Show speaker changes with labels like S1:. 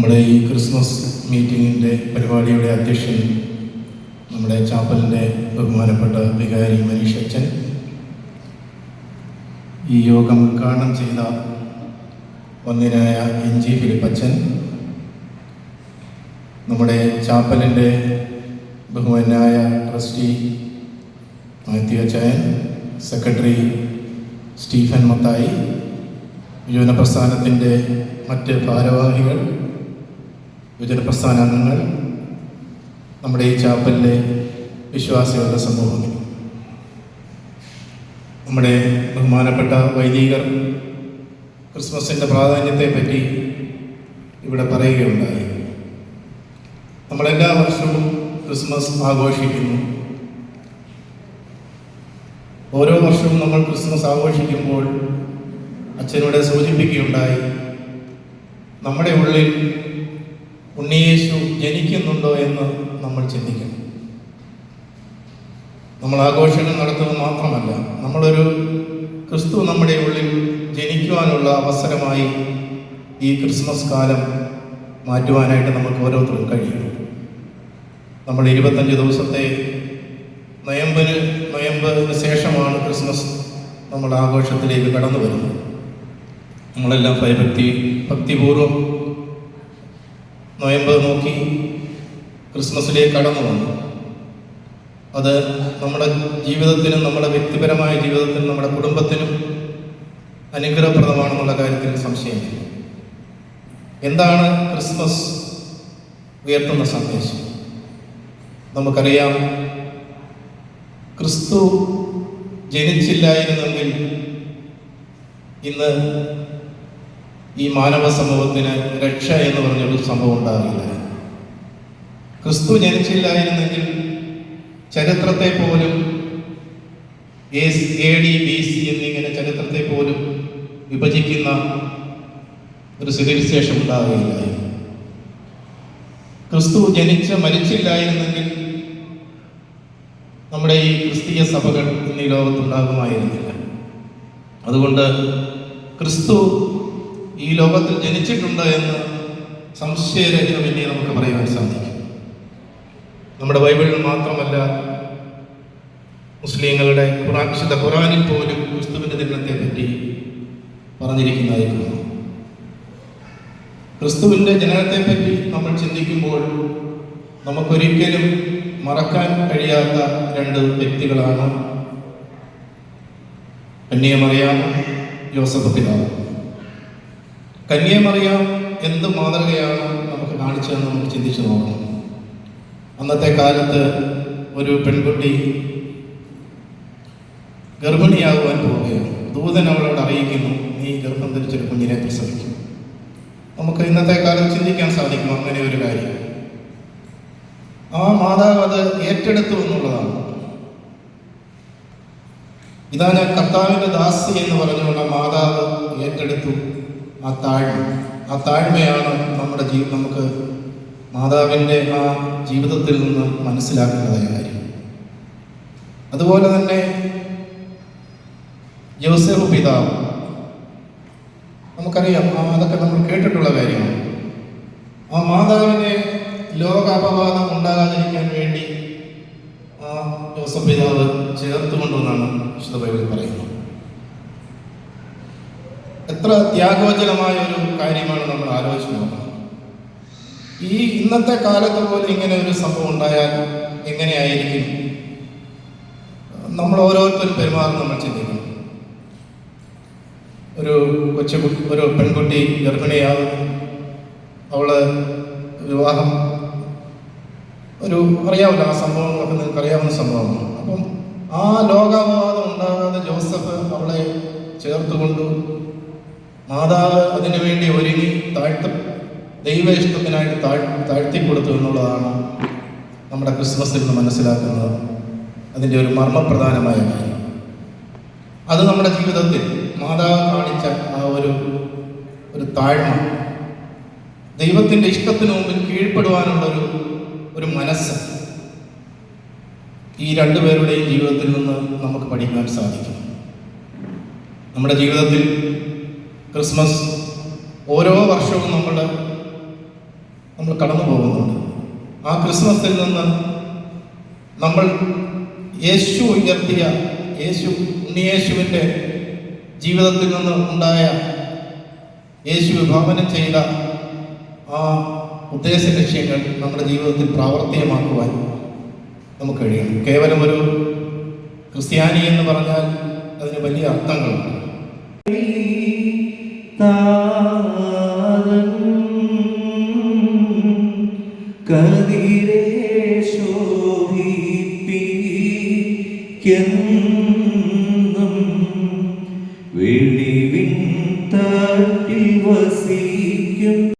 S1: നമ്മുടെ ഈ ക്രിസ്മസ് മീറ്റിങ്ങിൻ്റെ പരിപാടിയുടെ അധ്യക്ഷൻ നമ്മുടെ ചാപ്പലിൻ്റെ ബഹുമാനപ്പെട്ട വികാരി മനീഷ് അച്ഛൻ, ഈ യോഗം ഉദ്ഘാടനം ചെയ്ത വന്ദ്യനായ NG ഫിലിപ്പച്ചൻ, നമ്മുടെ ചാപ്പലിൻ്റെ ബഹുമാനായ ട്രസ്റ്റി മാത്യു അച്ചായൻ, സെക്രട്ടറി സ്റ്റീഫൻ മത്തായി, യുവജന പ്രസ്ഥാനത്തിൻ്റെ മറ്റ് ഭാരവാഹികൾ, യുവജന പ്രസ്ഥാന അംഗങ്ങൾ, നമ്മുടെ ഈ ചാപ്പലിലെ വിശ്വാസികളുടെ സമൂഹം, നമ്മുടെ ബഹുമാനപ്പെട്ട വൈദികർ ക്രിസ്മസിൻ്റെ പ്രാധാന്യത്തെപ്പറ്റി ഇവിടെ പറയുകയുണ്ടായി. നമ്മളെല്ലാ വർഷവും ക്രിസ്മസ് ആഘോഷിക്കുന്നു. ഓരോ വർഷവും നമ്മൾ ക്രിസ്മസ് ആഘോഷിക്കുമ്പോൾ അച്ഛനോട് സൂചിപ്പിക്കുകയുണ്ടായി, നമ്മുടെ ഉള്ളിൽ ഉണ്ണിയേശു ജനിക്കുന്നുണ്ടോ എന്ന് നമ്മൾ ചിന്തിക്കണം. നമ്മൾ ആഘോഷങ്ങൾ നടത്തുന്നത് മാത്രമല്ല, നമ്മളൊരു ക്രിസ്തു നമ്മുടെ ഉള്ളിൽ ജനിക്കുവാനുള്ള അവസരമായി ഈ ക്രിസ്മസ് കാലം മാറ്റുവാനായിട്ട് നമുക്ക് ഓരോരുത്തരും കഴിയും. നമ്മൾ 25 ദിവസത്തെ നൊയമ്പതിന് ശേഷമാണ് ക്രിസ്മസ് നമ്മുടെ ആഘോഷത്തിലേക്ക് കടന്നു വരുന്നത്. നമ്മളെല്ലാം ഭക്തിപൂർവ്വം നൊയമ്പ് നോക്കി ക്രിസ്മസിലേക്ക് കടന്നു വന്നു. അത് നമ്മുടെ ജീവിതത്തിനും, നമ്മുടെ വ്യക്തിപരമായ ജീവിതത്തിനും, നമ്മുടെ കുടുംബത്തിനും അനുഗ്രഹപ്രദമാണെന്നുള്ള കാര്യത്തിൽ സംശയമില്ല. എന്താണ് ക്രിസ്മസ് ഉയർത്തുന്ന സന്ദേശം? നമുക്കറിയാം, ക്രിസ്തു ജനിച്ചില്ലായിരുന്നെങ്കിൽ ഇന്ന് ഈ മാനവ സമൂഹത്തിന് രക്ഷ എന്ന് പറഞ്ഞൊരു സംഭവം ഉണ്ടാകില്ല. ക്രിസ്തു ജനിച്ചില്ലായിരുന്നെങ്കിൽ ചരിത്രത്തെ പോലും AD BC എന്നിങ്ങനെ ചരിത്രത്തെ പോലും വിഭജിക്കുന്ന ഒരു സ്ഥിതിവിശേഷം ഉണ്ടാവുകയില്ല. ക്രിസ്തു മരിച്ചില്ലായിരുന്നെങ്കിൽ നമ്മുടെ ഈ ക്രിസ്തീയ സഭകൾ ഇന്ന് ഈ ലോകത്തുണ്ടാകുമായിരുന്നില്ല. അതുകൊണ്ട് ക്രിസ്തു ഈ ലോകത്തിൽ ജനിച്ചിട്ടുണ്ട് എന്ന് സംശയരഹിതമെന്നേ നമുക്ക് പറയാൻ സാധിക്കും. നമ്മുടെ ബൈബിളിൽ മാത്രമല്ല, മുസ്ലിങ്ങളുടെ വിശുദ്ധ ഖുറാനിൽ പോലും ക്രിസ്തുവിൻ്റെ ജനനത്തെ പറ്റി പറഞ്ഞിരിക്കുന്നതായിരുന്നു. ക്രിസ്തുവിൻ്റെ ജനനത്തെപ്പറ്റി നമ്മൾ ചിന്തിക്കുമ്പോൾ നമുക്കൊരിക്കലും മറക്കാൻ കഴിയാത്ത 2 വ്യക്തികളാണ് കന്യകമറിയാം, യോസഫ് പിതാവ്. കന്യകമറിയാം എന്ത് മാതൃകയാണ് നമുക്ക് കാണിച്ചതെന്ന് നമുക്ക് ചിന്തിച്ചു നോക്കണം. അന്നത്തെ കാലത്ത് ഒരു പെൺകുട്ടി ഗർഭിണിയാകുവാൻ പോവുകയാണ്. ദൂതൻ അവളോട് അറിയിക്കുന്നു, നീ ഗർഭം ധരിച്ചൊരു കുഞ്ഞിനെ പ്രസവിക്കും. നമുക്ക് ഇന്നത്തെ കാലത്ത് ചിന്തിക്കാൻ സാധിക്കും അങ്ങനെ ഒരു കാര്യം. ആ മാതാവ് അത് ഏറ്റെടുത്തു എന്നുള്ളതാണ്. ഇതാ ഞാൻ കർത്താവിൻ്റെ ദാസി എന്ന് പറഞ്ഞുകൊണ്ട് മാതാവ് ഏറ്റെടുത്തു. ആ താഴ്മയാണ് നമുക്ക് മാതാവിൻ്റെ ആ ജീവിതത്തിൽ നിന്ന് മനസ്സിലാക്കേണ്ടതായ കാര്യം. അതുപോലെ തന്നെ യോസേഫ് പിതാവ്, നമുക്കറിയാം, അതൊക്കെ നമ്മൾ കേട്ടിട്ടുള്ള കാര്യമാണ്. ആ മാതാവിനെ ലോകാപവാദം ഉണ്ടാകാതിരിക്കാൻ വേണ്ടി ആ യോസേഫ് പിതാവ് ചേർത്തുകൊണ്ടുവന്നാണ് വിശുദ്ധ ബൈബിളിൽ പറയുന്നത്. എത്ര ത്യാഗോജ്വലമായ ഒരു കാര്യമാണ് നമ്മൾ ആലോചിച്ച് നോക്കുന്നത്. ഈ ഇന്നത്തെ കാലത്ത് പോലും ഇങ്ങനെ ഒരു സംഭവം ഉണ്ടായാൽ എങ്ങനെയായിരിക്കും നമ്മൾ ഓരോരുത്തരും പെരുമാറും നമ്മൾ ചിന്തിക്കണം. ഒരു പെൺകുട്ടി ഗർഭിണിയാകും, അവള് വിവാഹം, അറിയാവില്ല, ആ സംഭവങ്ങളൊക്കെ നിങ്ങൾക്ക് അറിയാവുന്ന സംഭവമാണ്. അപ്പം ആ ലോകാപവാദം ഉണ്ടാകാതെ ജോസഫ് അവളെ ചേർത്തുകൊണ്ടു. മാതാവ് അതിനു വേണ്ടി ഒരുങ്ങി ദൈവ ഇഷ്ടത്തിനായിട്ട് താഴ്ത്തിക്കൊടുത്തു എന്നുള്ളതാണ് നമ്മുടെ ക്രിസ്മസിൽ നിന്ന് മനസ്സിലാക്കുന്നത്. അതിൻ്റെ ഒരു മർമ്മപ്രധാനമായ കാര്യം അത് നമ്മുടെ ജീവിതത്തിൽ മാതാവ് കാണിച്ച ആ ഒരു താഴ്മ, ദൈവത്തിൻ്റെ ഇഷ്ടത്തിന് മുമ്പിൽ കീഴ്പ്പെടുവാനുള്ള ഒരു മനസ്സ്, ഈ 2 പേരുടെയും ജീവിതത്തിൽ നിന്ന് നമുക്ക് പഠിക്കാൻ സാധിക്കും. നമ്മുടെ ജീവിതത്തിൽ ക്രിസ്മസ് ഓരോ വർഷവും നമ്മൾ നമ്മൾ കടന്നു പോകുന്നുണ്ട്. ആ ക്രിസ്മസിൽ നിന്ന് നമ്മൾ യേശു ഉയർത്തിയ ഉണ്ണിയേശുവിൻ്റെ ജീവിതത്തിൽ നിന്ന് ഉണ്ടായ യേശു വിഭാവനം ചെയ്ത ആ ഉദ്ദേശ ലക്ഷ്യങ്ങൾ നമ്മുടെ ജീവിതത്തിൽ പ്രാവർത്തികമാക്കുവാൻ നമുക്ക് കഴിയണം. കേവലം ഒരു ക്രിസ്ത്യാനി എന്ന് പറഞ്ഞാൽ അതിന് വലിയ അർത്ഥങ്ങളുണ്ട്.
S2: കതിരേ ശോഭിപ്പിക്കും